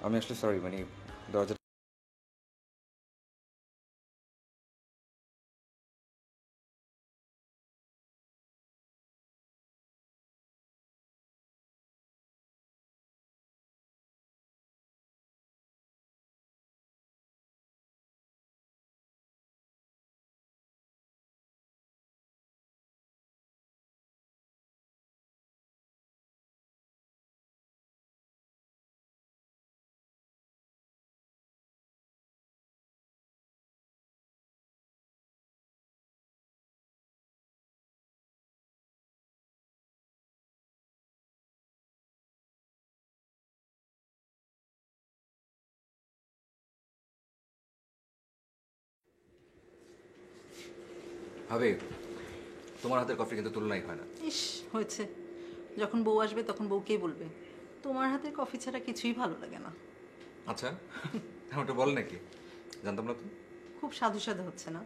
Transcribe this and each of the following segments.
আমি আসলে সরি, মানে দরজা। ভাবে, তোমার হাতের কফি কিন্তু তুলনাই হয় না। ইস, হয়েছে। যখন বউ আসবে তখন বউকেই বলবে তোমার হাতের কফি ছাড়া কিছুই ভালো লাগে না। আচ্ছা, ওটা বল নাকি, জানতাম না তো। খুব সাধু সাধু হচ্ছে না?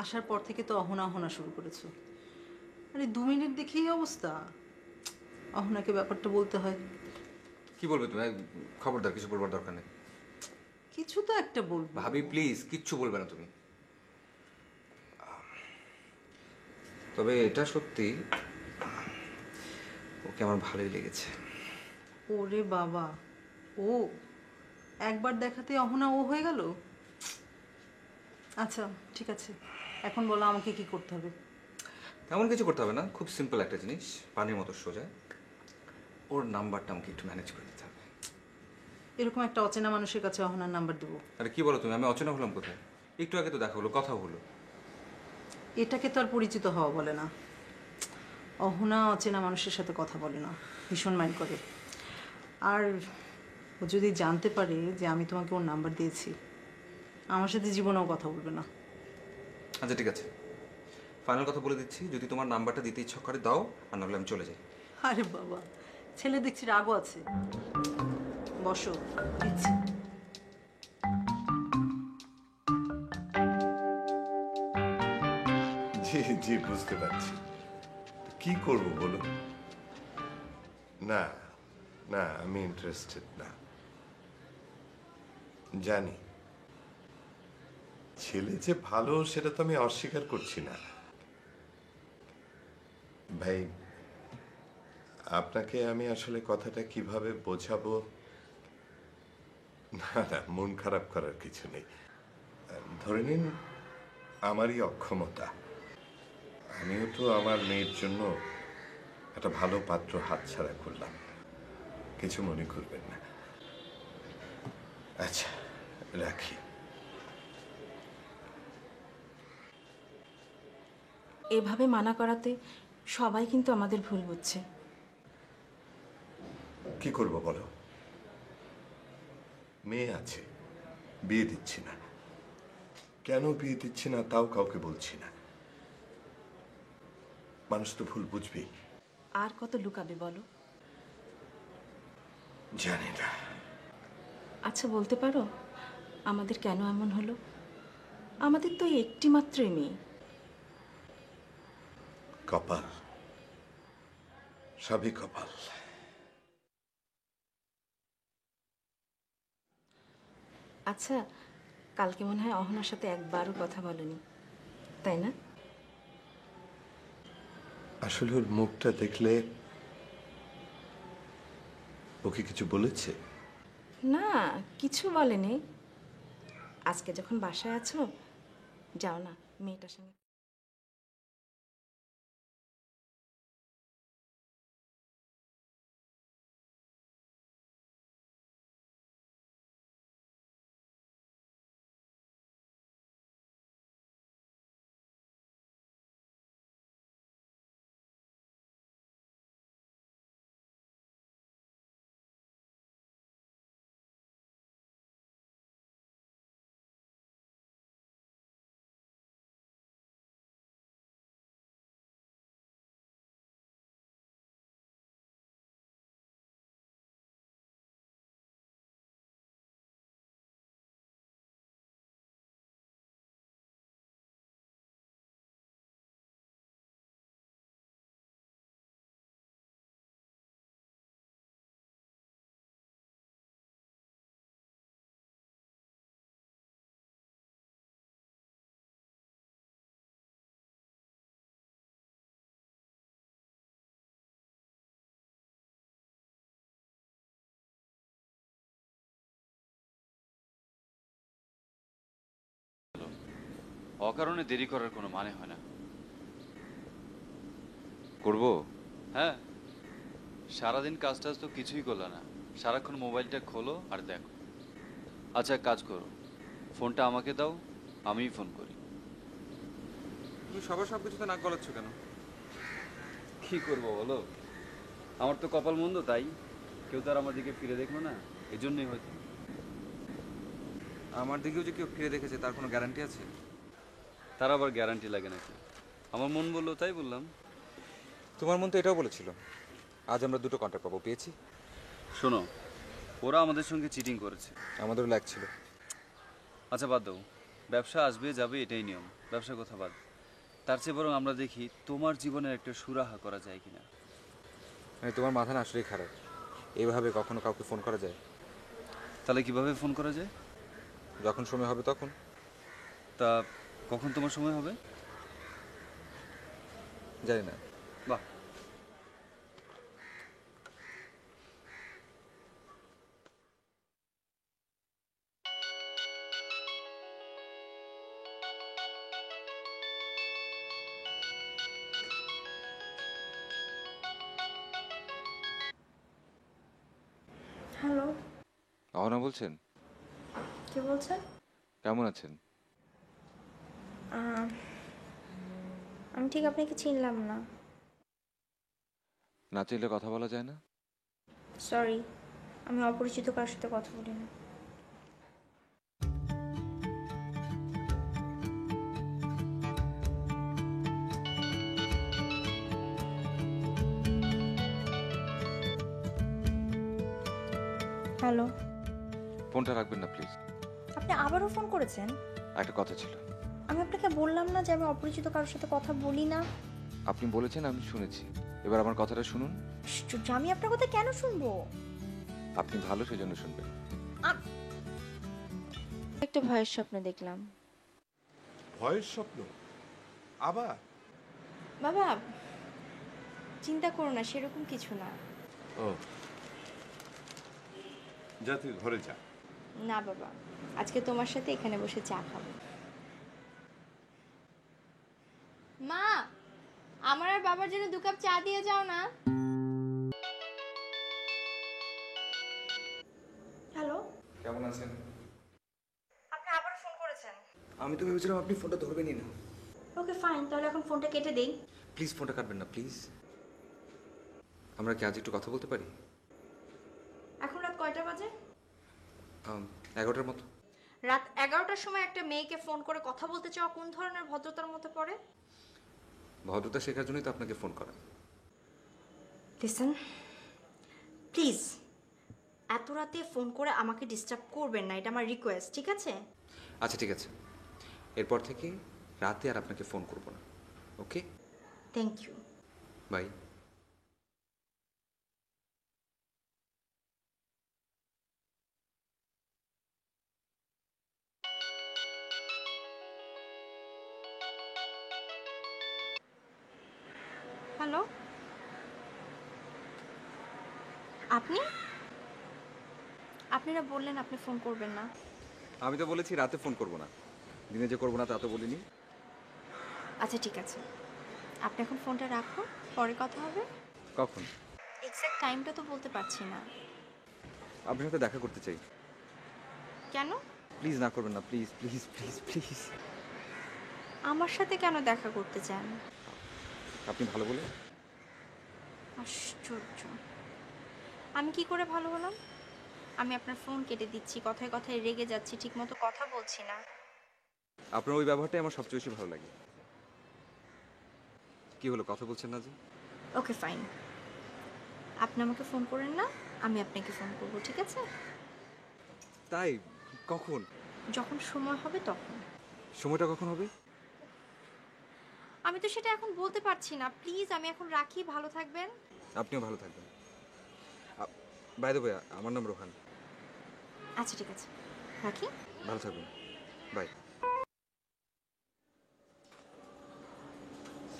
আসার পর থেকে তো অহনা অহনা শুরু করেছো। আরে 2 মিনিট দেখেই এই অবস্থা। অহনাকে ব্যাপারটা বলতে হয়। কি বলবে তুমি? খবরদার কিছু বলবার দরকার নেই। কিছু তো একটা বলবো। ভাবি প্লিজ, কিচ্ছু বলবে না তুমি। তবে এটা সত্যি, ওকে আমার ভালোই লেগেছে। ওরে বাবা, ও একবার দেখাতে অহনা ও হয়ে গেল। আচ্ছা, ঠিক আছে, এখন বলো আমাকে কি করতে হবে। তেমন কিছু করতে হবে না, খুব সিম্পল একটা জিনিস, পানির মতো সোজা। ওর নাম্বারটা আমাকে একটু ম্যানেজ করে দিতে হবে। এরকম একটা অচেনা মানুষের কাছে অহনার নাম্বার দেবো? আরে কি বলো তুমি, আমি অচেনা হলাম কোথায়? একটু আগে তো দেখা হলো, কথা হলো। এটাকে তো আর পরিচিত হওয়া বলে না। অহনা অচেনা মানুষের সাথে কথা বলে না, ভীষণ মাইন্ড করে। আর ও যদি জানতে পারে যে আমি তোমাকে ওর নাম্বার দিয়েছি, আমার সাথে জীবনেও কথা বলবে না। আচ্ছা ঠিক আছে, ফাইনাল কথা বলে দিচ্ছি, যদি তোমার নাম্বারটা দিতে ইচ্ছা করে দাও, আর নাহলে আমি চলে যাই। আরে বাবা, ছেলে দেখছি রাগও আছে। বসো, দিচ্ছি। জি জি, বুঝতে পারছি। কি করব বলো? না না, আমি ইন্টারেস্টেড না। জানি ছেলে যে ভালো সেটা তো আমি অস্বীকার করছি না। ভাই, আপনাকে আমি আসলে কথাটা কিভাবে বোঝাবো? না না, মন খারাপ করার কিছু নেই। ধরে নিন আমারই অক্ষমতা। আমিও তো আমার মেয়ের জন্য একটা ভালো পাত্র হাতছাড়া করলাম। কিছু মনে করবেন না। আচ্ছা, রাখি। এভাবে মানা করাতে সবাই কিন্তু আমাদের ভুল বুঝছে। কি করব বলো? মেয়ে আছে, বিয়ে দিচ্ছি না। কেন বিয়ে দিচ্ছি না তাও কাউকে বলছি না। মানুষ তো ভুল বুঝবেই। আর কত লুকাবে বলো? জানি না। আচ্ছা, বলতে পারো আমাদের কেন এমন হলো? আমাদের তো এই একটি মাত্রই মেয়ে। কপাল, সবই কপাল। আচ্ছা, কালকে মনে হয় অহনার সাথে একবারও কথা বলনি, তাই না? আসলে ওর মুখটা দেখলে ওকে কিছু বলেছে? না, কিছু বলেনি। আজকে যখন বাসায় আছো, যাও না মেয়েটার সঙ্গে। অকারণে দেরি করার কোনো মানে হয় না। করব? হ্যাঁ, সারাদিন কাজ টাজ তো কিছুই করলে না, সারাক্ষণ মোবাইলটা খোলো আর দেখো। আচ্ছা, এক কাজ করো, ফোনটা আমাকে দাও, আমিই ফোন করি। তুমি সবার সব কিছুতে নাক গলাচ্ছ কেন? কি করবো বলো, আমার তো কপাল মন্দ, তাই কেউ তো আর আমার দিকে ফিরে দেখলো না, এই জন্যই হয়তো। আমার দিকেও যে কেউ ফিরে দেখেছে তার কোনো গ্যারান্টি আছে? তার আবার গ্যারান্টি লাগে নাকি? আমার মন বললো তাই বললাম। তোমার মন তো এটাও বলেছিল আজ আমরা দুটো কন্ট্যাক্ট পাবো, পেয়েছি। শোনো, ওরা আমাদের সঙ্গে চিটিং করেছে। আমাদেরও লাগছিল। আচ্ছা বাদ দাও, ব্যবসা আসবে যাবে এটাই নিয়ম, ব্যবসার কথা বাদ। তার চেয়ে বরং আমরা দেখি তোমার জীবনের একটা সুরাহা করা যায় কিনা। মানে তোমার মাথা না আসলেই খারাপ, এইভাবে কখনো কাউকে ফোন করা যায়? তাহলে কিভাবে ফোন করা যায়? যখন সময় হবে তখন। তা কখন তোমার সময় হবে? জানি না। বাহ, হ্যালো, অহনা বলছেন? কে বলছেন? কেমন আছেন? আহ, আমি ঠিক আপনাকে চিনলাম না। না চাইলে কথা বলা যায় না? সরি, আমি অপরিচিত কারোর সাথে কথা বলি না। হ্যালো, ফোনটা রাখবেন না প্লিজ। আপনি আবারও ফোন করেছেন? একটা কথা ছিল। আমি আপনাকে বললাম না যে আমি অপরিচিত কারোর সাথে কথা বলি না। আপনি বলেছেন, আমি শুনেছি, এবার আমার কথাটা শুনুন। আশ্চর্য, আমি আপনার কথা কেন শুনবো? আপনি ভালো সেজন্য শুনবেন। একটা ভয়ের স্বপ্ন দেখলাম। ভয়ের স্বপ্ন? আবার? বাবা, চিন্তা করো না, সেরকম কিছু না। ও, যা তুই ঘরে যা। না বাবা, আজকে তোমার সাথে এখানে বসে চা খাবো। মা, আমার আর বাবার জন্য 2 কাপ চা দিয়ে যাও না। হ্যালো, কেমন আছেন? আপনি আবার ফোন করেছেন? আমি তো ভেবেছিলাম আপনি ফোনটা ধরবেনই না। ওকে ফাইন, তাহলে এখন ফোনটা কেটে দেই। প্লিজ ফোনটা কাটবেন না প্লিজ। আমরা কি আজ একটু কথা বলতে পারি? এখন রাত কয়টা বাজে? 11টার মতো। রাত 11টার সময় একটা মেয়েকে ফোন করে কথা বলতে চাও কোন ধরনের ভদ্রতার মধ্যে পড়ে? ভদ্রতা শেখার জন্যই তো আপনাকে ফোন করা। লিসেন, প্লিজ এত রাতে ফোন করে আমাকে ডিস্টার্ব করবেন না, এটা আমার রিকোয়েস্ট, ঠিক আছে? আচ্ছা ঠিক আছে, এরপর থেকে রাতে আর আপনাকে ফোন করব না। ওকে, থ্যাংক ইউ। বাই। হ্যালো, আপনি আপনারা বললেন আপনি ফোন করবেন না। আমি তো বলেছি রাতে ফোন করব না, দিনে যে করব না তা তো বলিনি। আচ্ছা ঠিক আছে, আপনি এখন ফোনটা রাখুন, পরে কথা হবে। কখন? এক্সাক্ট টাইমটা তো বলতে পারছি না। আপনার সাথে দেখা করতে চাই। কেন? প্লিজ না করবেন না, প্লিজ প্লিজ প্লিজ প্লিজ। আমার সাথে কেন দেখা করতে চান? আপনি ভালো বলে। আশ্চর্য, আমি কি করে ভালো হলাম? আমি আপনার ফোন কেটে দিচ্ছি, কথায় কথায় রেগে যাচ্ছি, ঠিকমতো কথা বলছি না। আপনার ওই ব্যবহারটাই আমার সবচেয়ে বেশি ভালো লাগে। কি হলো, কথা বলছেন না যে? ওকে ফাইন, আপনি আমাকে ফোন করেন না, আমি আপনাকে ফোন করব, ঠিক আছে? তাই? কখন? যখন সময় হবে তখন। সময়টা কখন হবে? আমি তো সেটা এখন বলতে পারছি না, প্লিজ আমি এখন রাখি, ভালো থাকবেন। আপনিও ভালো থাকবেন। বাই দ্য ওয়ে, আমার নাম রোহান। আচ্ছা ঠিক আছে, রাখি। ভালো থাকবেন, বাই।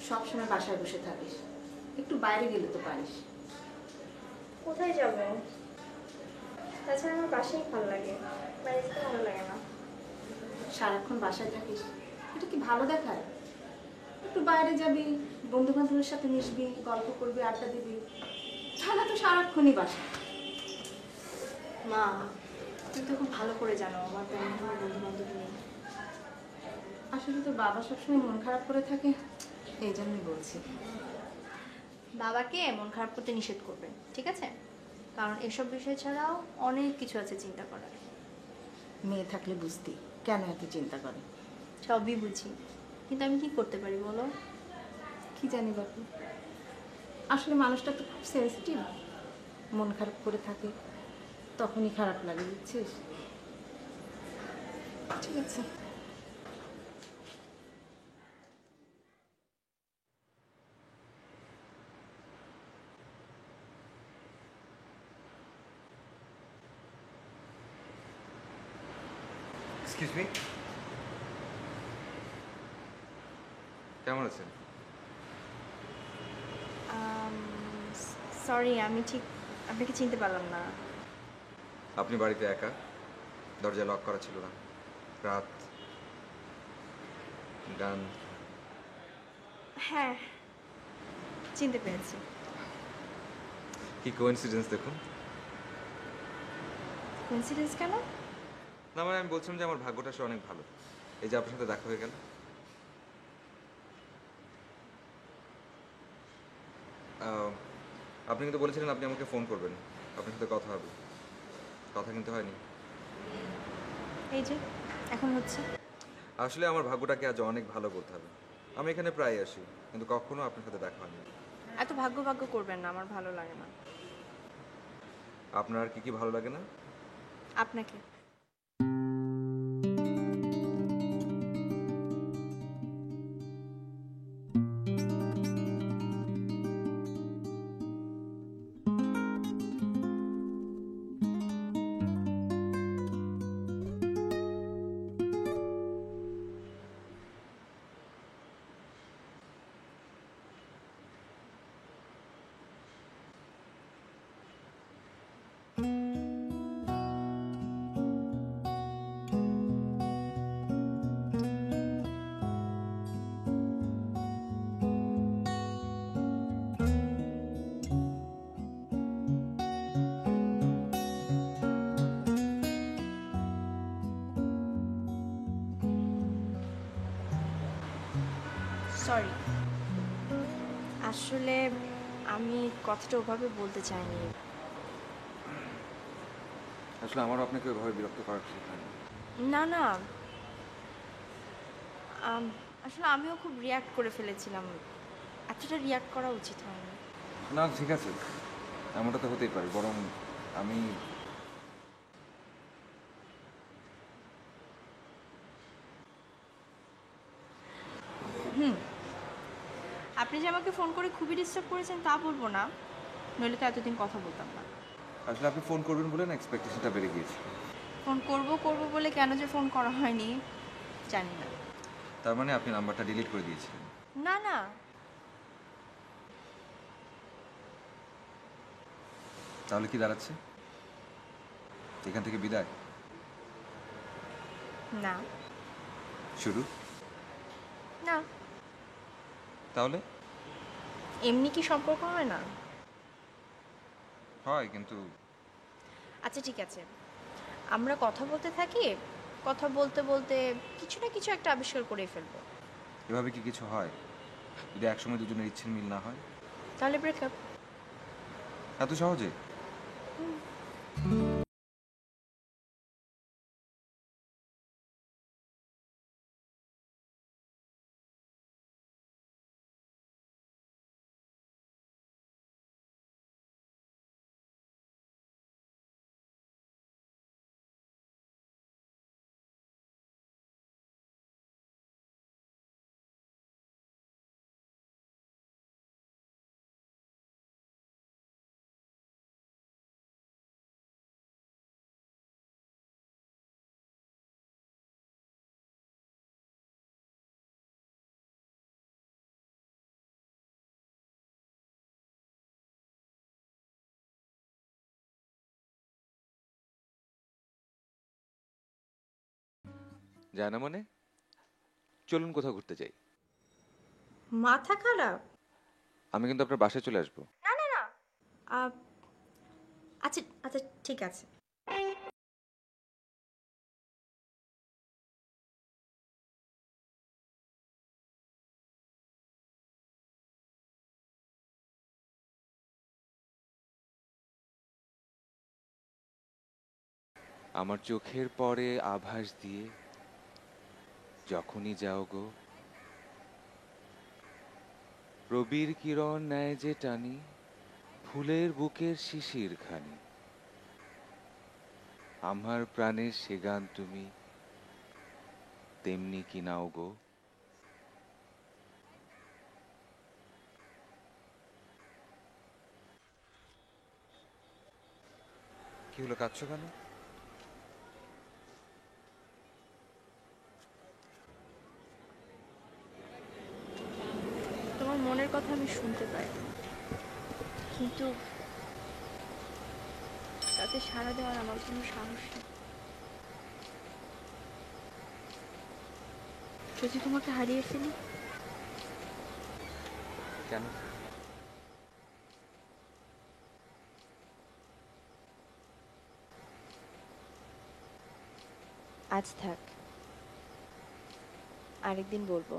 সবসময় বাসায় বসে থাকিস, একটু বাইরে গেলে তো পারিস। কোথায় যাব? তাছাড়া আমার বাসায় ভালো লাগে, বাইরে যেতে ভালো লাগে না। সারাক্ষণ বাসায় থাকিস, এটা কি ভালো দেখায়? একটু বাইরে যাবি, বন্ধু বান্ধবের সাথে মিশবি, গল্প করবি, আড্ডা দিবি, তাহলে তো সারাক্ষণই বাসা। মা, তুমি তো খুব ভালো করে জানো আমার তেমন কোনো বন্ধু বান্ধব নেই। আসলে তো বাবা সবসময় মন খারাপ করে থাকে, এই জন্যই বলছি। বাবাকে মন খারাপ করতে নিষেধ করবেন, ঠিক আছে? কারণ এসব বিষয় ছাড়াও অনেক কিছু আছে চিন্তা করার। মেয়ে থাকলে বুঝতি কেন এত চিন্তা করে। সবই বুঝি, কিন্তু আমি কি করতে পারি বলো? কি জানি বাপু, আসলে মানুষটা তো খুব সেন্সিটিভ, মন খারাপ করে থাকে, তখনই খারাপ লাগে, বুঝছিস? ঠিক আছে। এক্সকিউজ মি, কেমন আছেন? সরি, আমি ঠিক আপনাকে চিনতে পারলাম না। আপনি বাড়িতে একা, দরজা লক করা ছিল না, রাত, গান। হ্যাঁ, চিনতে পেরেছি। কি কোইন্সিডেন্স দেখুন। কোইন্সিডেন্স কেন? না মানে আমি বলছিলাম যে আমার ভাগ্যটা আসলে অনেক ভালো, এই যে আপনার সাথে দেখা হয়ে গেল। আপনি কিন্তু বলেছিলেন আপনি আমাকে ফোন করবেন, আপনার সাথে কথা হবে, কথা কিন্তু হয়নি। এই যে এখন হচ্ছে। আসলে আমার ভাগ্যটাকে আজ অনেক ভালো বলতে হবে। আমি এখানে প্রায় আসি, কিন্তু কখনো আপনার সাথে দেখা হয়নি। এত ভাগ্য ভাগ্য করবেন না, আমার ভালো লাগে না। আপনার আর কি কি ভালো লাগে না? আপনাকে। সরি, আসলে আমি কথাটা ওভাবে বলতে চাইনি। আসলে আমারও আপনাকে ওইভাবে বিরক্ত করার ঠিক হয়নি। না না, আসলে আমিও খুব রিয়্যাক্ট করে ফেলেছিলাম। এতটা রিয়্যাক্ট করা উচিত হয়নি। না ঠিক আছে, এমনটা তো হতেই পারে, বরং আমি আপনি যে আমাকে ফোন করে খুবই ডিস্টার্ব করেছেন তা বলবো না, নইলে তো এতদিন কথা বলতাম না। আসলে আপনি ফোন করবেন বলে না এক্সপেকটেশনটা বেড়ে গিয়েছে। ফোন করব করব বলে কেন যে ফোন করা হয়নি জানি না। তার মানে আপনি নাম্বারটা ডিলিট করে দিয়েছিলেন? না না, তাহলে কি দাঁড়াচ্ছে? এখান থেকে বিদায়? না শুরু? না, তাহলে? এমনি কি সম্পর্ক হয় না? হয় কিন্তু। আচ্ছা ঠিক আছে, আমরা কথা বলতে থাকি, কথা বলতে বলতে কিছু না কিছু একটা আবিষ্কার করে ফেলবো। এভাবে কি কিছু হয়? যদি একসময় দুজনের ইচ্ছের মিল না হয়? তাহলে ব্রেকআপ। এত সহজে? যায় না মানে? চলুন কোথাও ঘুরতে যাই। মাথা খারাপ? আমি কিন্তু আপনার বাসায় চলে আসবো। না না না, আহ, আচ্ছা আচ্ছা ঠিক আছে। আমার চোখের পরে আভাস দিয়ে যখনই যাও গো, রবির কিরণ নেয় যে টানি, ফুলের বুকের শিশির খানি, আমার প্রাণের সে গান তুমি তেমনি কি নাও গো। কি হলো, কাঁদছো কেন? তোমার মনের কথা আমি শুনতে পাই, কিন্তু তাতে সাড়া দেওয়ার আমার কোনো সাহস নেই। যদি তোমাকে হারিয়ে ফেলি? কেন? আজ থাক, আরেকদিন বলবো।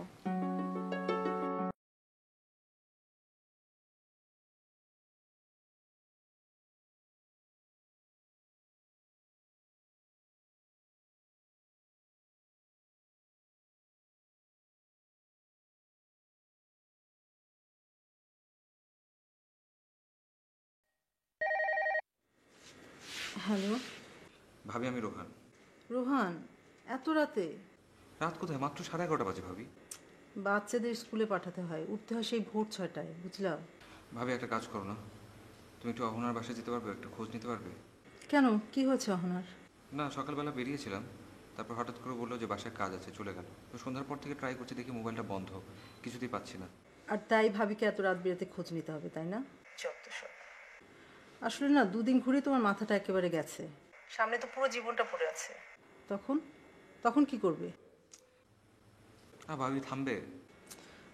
হ্যালো ভাবি, আমি রোহান। রোহান, এত রাতে? রাত কোথায়, মাত্র 11:30 বাজে ভাবি। বাচ্চাদের স্কুলে পাঠাতে হয়, উঠতে হয় সেই ভোর 6টায়, বুঝলাম। ভাবি একটা কাজ করো না, তুমি একটু অহনার বাসায় যেতে পারবে, একটু খোঁজ নিতে পারবে? কেন, কি হয়েছে অহনার? না, সকালবেলা বেরিয়েছিলাম, তারপর হঠাৎ করে বললো যে বাসায় কাজ আছে, চলে গেল। তো সন্ধ্যার পর থেকে ট্রাই করছি, দেখি মোবাইলটা বন্ধ, কিছুতেই পাচ্ছি না। আর তাই ভাবিকে এত রাত বিরাতে খোঁজ নিতে হবে, তাই না? আসলে না, দুদিন ঘুরে তোমার মাথাটা একেবারে গেছে, সামনে তো পুরো জীবনটা পড়ে আছে। তখন তখন কি করবে? ভাবি থামবে?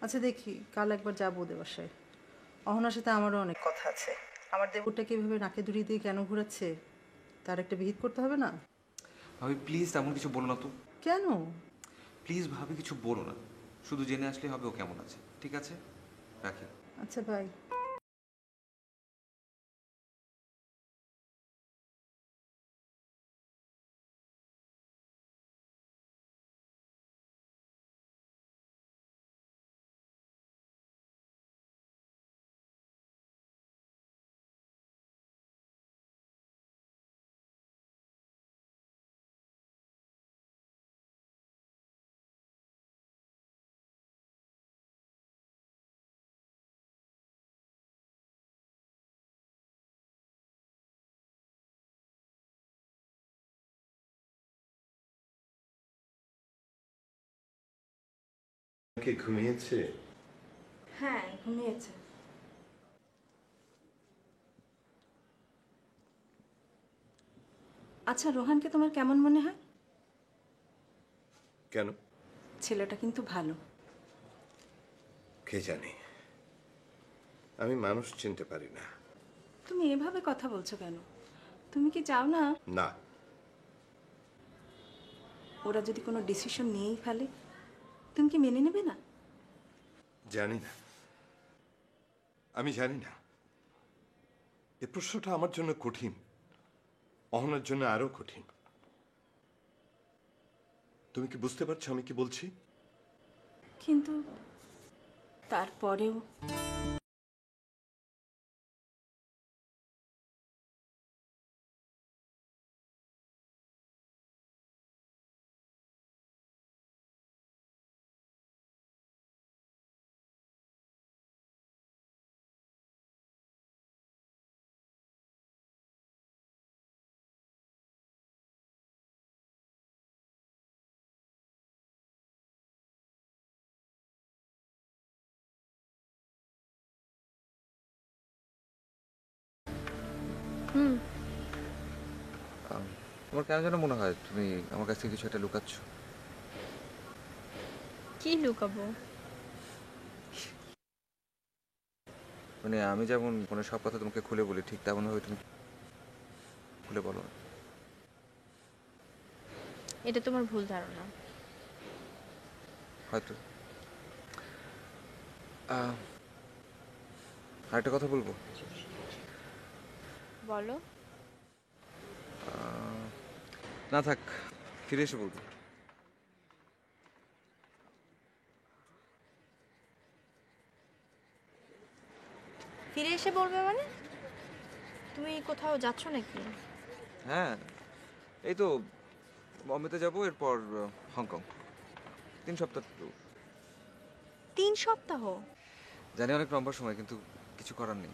আচ্ছা দেখি, কাল একবার যাবো ওদের বাসায়। অহনার সাথে আমারও অনেক কথা আছে। আমার দেবরটাকে এভাবে নাকে দড়ি দিয়ে কেন ঘোরাচ্ছে, তার একটা বিহিত করতে হবে না? ভাবি প্লিজ তেমন কিছু বলো না তো। কেন? প্লিজ ভাবি কিছু বলো না, শুধু জেনে আসলেই হবে ও কেমন আছে। ঠিক আছে, রাখি। আচ্ছা বাই। কে ঘুমিয়েছে? হ্যাঁ, ঘুমিয়েছে। আচ্ছা, রোহানকে তোমার কেমন মনে হয়? কেন? ছেলেটা কিন্তু ভালো। কে জানি, আমি মানুষ চিনতে পারি না। তুমি এভাবে কথা বলছো কেন? তুমি কি চাও না না। ওরা যদি কোনো ডিসিশন নিয়েই ফেলে, তুমি কি মেনে নেবে না? জানি না, আমি জানি না। এ প্রশ্নটা আমার জন্য কঠিন, অহনার জন্য আরো কঠিন। তুমি কি বুঝতে পারছো আমি কি বলছি? কিন্তু তারপরেও তোমার কেন যেন মনে হয় তুমি আমার কাছ থেকে কিছু একটা লুকাচ্ছ। কি লুকাবো? মানে আমি যেমন কোনো সব কথা তোমাকে খুলে বলি, ঠিক তেমনভাবে তুমি খুলে বলো না। এটা তোমার ভুল ধারণা। হয়তো। আরেকটা কথা বলবো। বলো। না থাক, ফিরে এসে বলবো। ফিরে এসে বলবে মানে? তুমি কোথাও যাচ্ছ নাকি? হ্যাঁ, এই তো বম্বেতে যাবো, এরপর হংকং। 3 সপ্তাহ tour। 3 সপ্তাহ? জানি অনেক লম্বা সময়, কিন্তু কিছু করার নেই,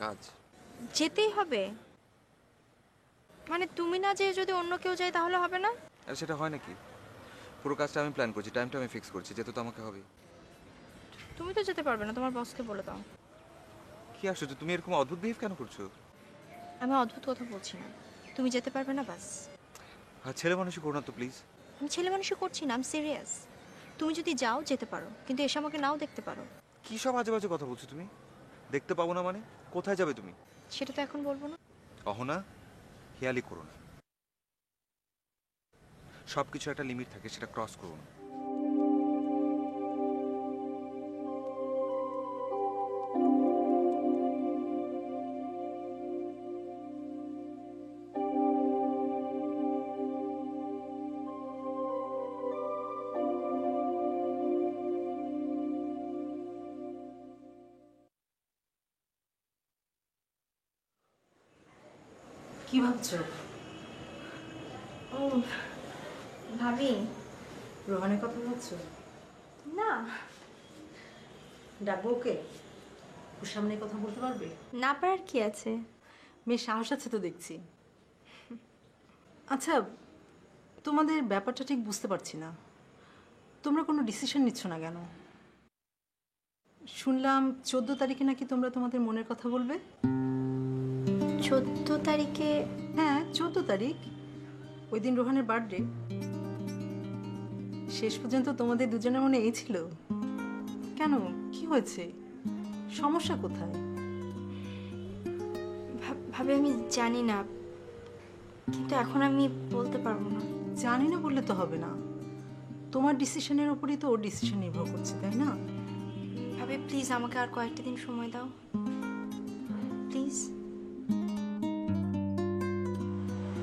কাজ। যেতেই হবে? মানে তুমি না যেয়ে যদি অন্য কেউ যায় তাহলে হবে না? আর সেটা হয় নাকি? পুরো কাজটা আমি প্ল্যান করছি, টাইমটা আমি ফিক্স করছি, যেতে তো আমাকে হবে। তুমি তো যেতে পারবে না, তোমার বসকে বলে দাও। কি আশ্চর্য, তুমি এরকম অদ্ভুত বিহেভ কেন করছো? আমি অদ্ভুত কথা বলছি না, তুমি যেতে পারবে না বাস। আর ছেলে মানুষই করো না তো প্লিজ। আমি ছেলে মানুষই করছি না, আমি সিরিয়াস। তুমি যদি যাও যেতে পারো, কিন্তু এসে আমাকে নাও দেখতে পারো। কি সব আজে বাজে কথা বলছো তুমি? দেখতে পাবো না মানে? কোথায় যাবে তুমি? সেটা তো এখন বলবো না। অহনা, হেয়ালি করো না। সব কিছু একটা লিমিট থাকে, সেটা ক্রস করো না। কি ভাবছো? ও ভাবি, রোহানের কথা ভাবছো? না ডাকবো ওকে? ওর সামনে কথা বলতে পারবে? না পারার কি আছে? মেয়ের সাহস আছে তো দেখছি। আচ্ছা, তোমাদের ব্যাপারটা ঠিক বুঝতে পারছি না। তোমরা কোনো ডিসিশন নিচ্ছ না কেন? শুনলাম 14 তারিখে নাকি তোমরা তোমাদের মনের কথা বলবে। 14 তারিখে? হ্যাঁ, 14 তারিখ। ওই দিন রোহানের বার্থডে। শেষ পর্যন্ত তোমাদের দুজনের মনে এই ছিল? কেন, কি হয়েছে? সমস্যা কোথায়? ভাবি আমি জানি না, কিন্তু এখন আমি বলতে পারবো না। জানি না বললে তো হবে না। তোমার ডিসিশনের উপরই তো ওর ডিসিশন নির্ভর করছে, তাই না? ভাবি প্লিজ আমাকে আর কয়েকটা দিন সময় দাও, প্লিজ।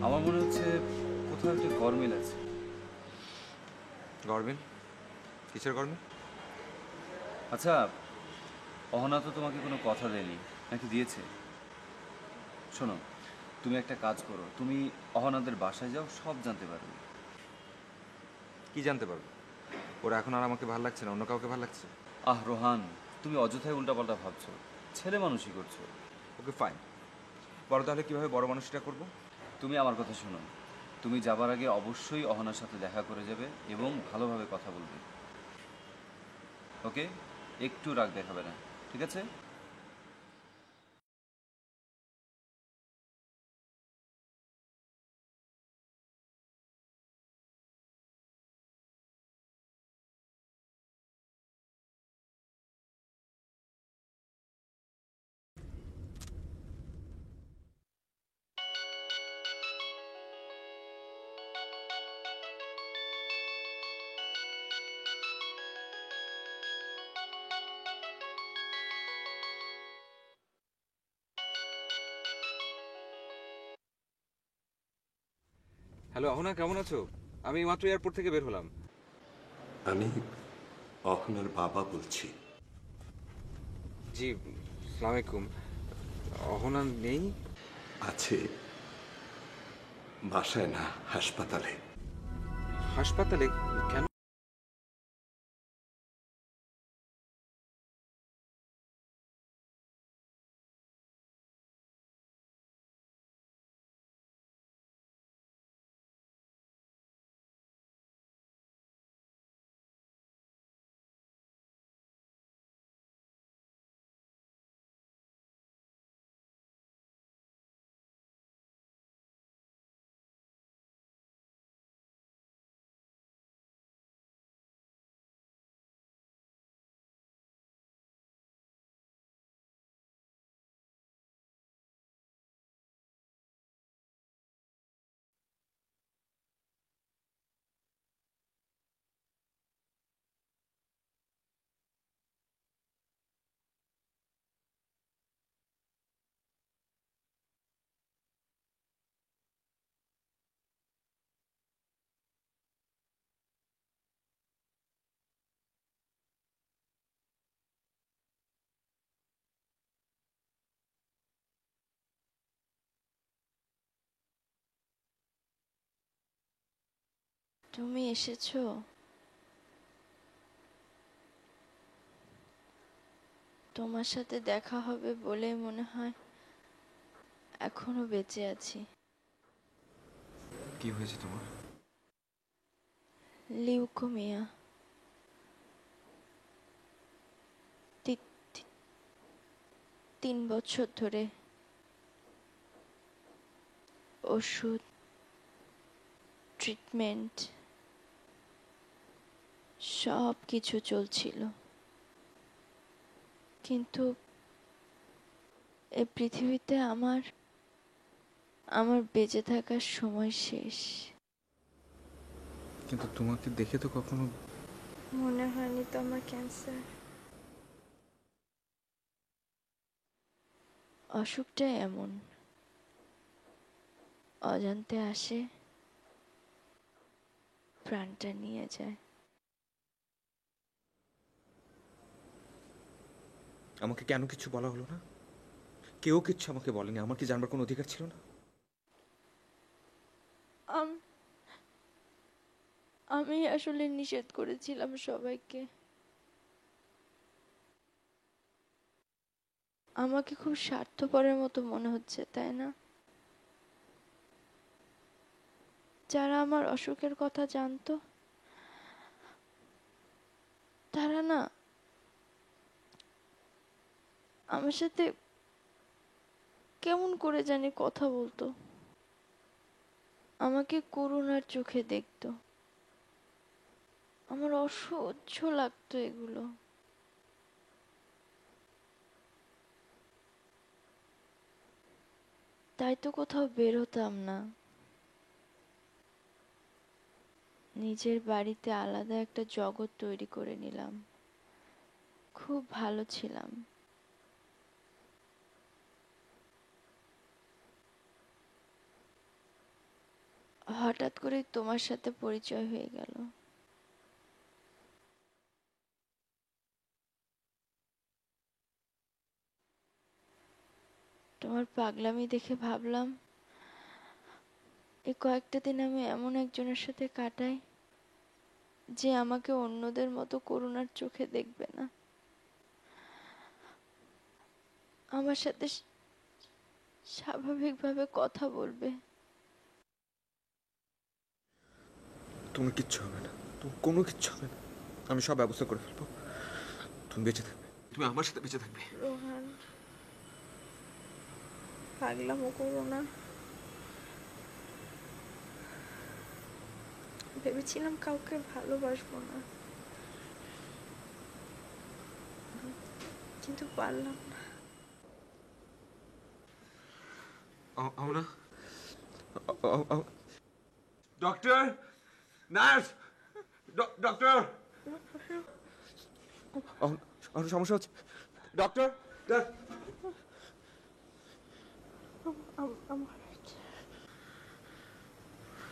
আমার মনে হচ্ছে কোথাও একটা গরমিল আছে। গরমিল? কিসের গরমিল? আচ্ছা, অহনা তো তোমাকে কোনো কথা দেয়নি, নাকি দিয়েছে? শোনো, তুমি একটা কাজ করো, তুমি অহনাদের বাসায় যাও, সব জানতে পারবে। কি জানতে পারবো? ওরা এখন আর আমাকে ভালো লাগছে না, অন্য কাউকে ভালো লাগছে। আহ রোহান, তুমি অযথাই উল্টাপাল্টা ভাবছো, ছেলে মানুষই করছো। ওকে ফাইন, বলো তাহলে কিভাবে বড় মানুষটা করবো? তুমি আমার কথা শোনো, তুমি যাবার আগে অবশ্যই অহনার সাথে দেখা করে যাবে এবং ভালোভাবে কথা বলবে। ওকে? একটু রাগ দেখাবে না, ঠিক আছে? হ্যালো অহনা, কেমন আছো? আমি মাত্র এয়ারপোর্ট থেকে বের হলাম। আমি অহনার বাবা বলছি। জি, সালাম আলাইকুম। অহনা নেই? আছে, বাসায় না, হাসপাতালে। হাসপাতালে? কেন? তুমি এসেছো? তোমার সাথে দেখা হবে বলে মনে হয় এখনো বেঁচে আছি। কি হয়েছে তোমার? লিউকোমিয়া। 3 বছর ধরে ওষুধ, ট্রিটমেন্ট সব কিছু চলছিল, কিন্তু এই পৃথিবীতে আমার আমার বেঁচে থাকার সময় শেষ। কিন্তু তোমাকে দেখে তো কখনো মনে হয়নি তো আমার ক্যান্সার। অসুখটা এমন, অজান্তে আসে, প্রাণটা নিয়ে যায়। আমাকে কেন কিছু বলা হলো না? কেউ কিচ্ছু আমাকে বলেনি। আমার কি জানবার কোনো অধিকার ছিল না? আমি আসলে নিষেধ করেছিলাম সবাইকে। আমাকে খুব স্বার্থপরের মতো মনে হচ্ছে, তাই না? যারা আমার অসুখের কথা জানতো তারা না আমার সাথে কেমন করে জানি কথা বলতো, আমাকে করুণার চোখে দেখতো। আমার অসহ্য লাগতো এগুলো। তাই তো কোথাও বের হতাম না। নিজের বাড়িতে আলাদা একটা জগৎ তৈরি করে নিলাম। খুব ভালো ছিলাম। হঠাৎ করে তোমার সাথে পরিচয় হয়ে গেল। তোমার পাগলামি দেখে ভাবলাম এই কয়েকটা দিন আমি এমন একজনের সাথে কাটাই যে আমাকে অন্যদের মতো করুণার চোখে দেখবে না, আমার সাথে স্বাভাবিকভাবে কথা বলবে। তুমি কিচ্ছু হবে না, তোমার কোনো কিচ্ছু হবে না। আমি সব ব্যবস্থা করে ফেলবো। তুমি বেঁচে থাকবে, তুমি আমার সাথে বেঁচে থাকবে। রোহান, পাগলামো করো না। ভেবেছিলাম কাউকে ভালোবাসবো না, কিন্তু পারলাম না। না, ডক্টর, নার্স, ডক্টর, আমার সমস্যা হচ্ছে। ডক্টর, আমার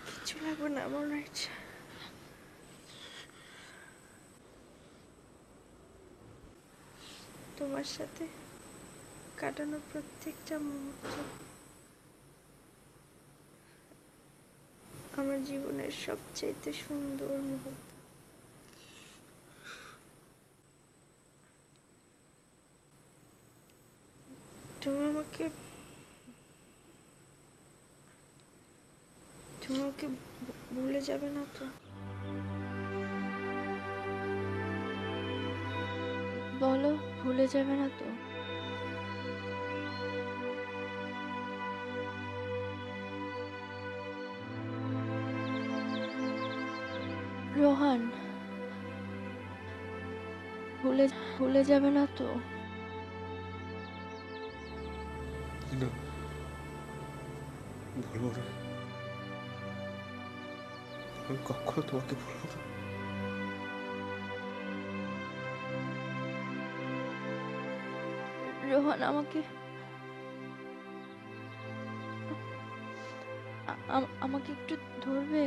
কিচ্ছু লাগবে না, আমার রাইট। তোমার সাথে কাটানো প্রত্যেকটা মুহূর্ত আমার জীবনের সবচাইতে সুন্দর মুহূর্ত। তুমি আমাকে ভুলে যাবে না তো? বলো, ভুলে যাবে না তো? রোহান, ভুলে যাবে না তো? না, ভুলবো না। আমি কখনো তোমাকে ভুলবো না। রোহান, আমাকে একটু ধরবে?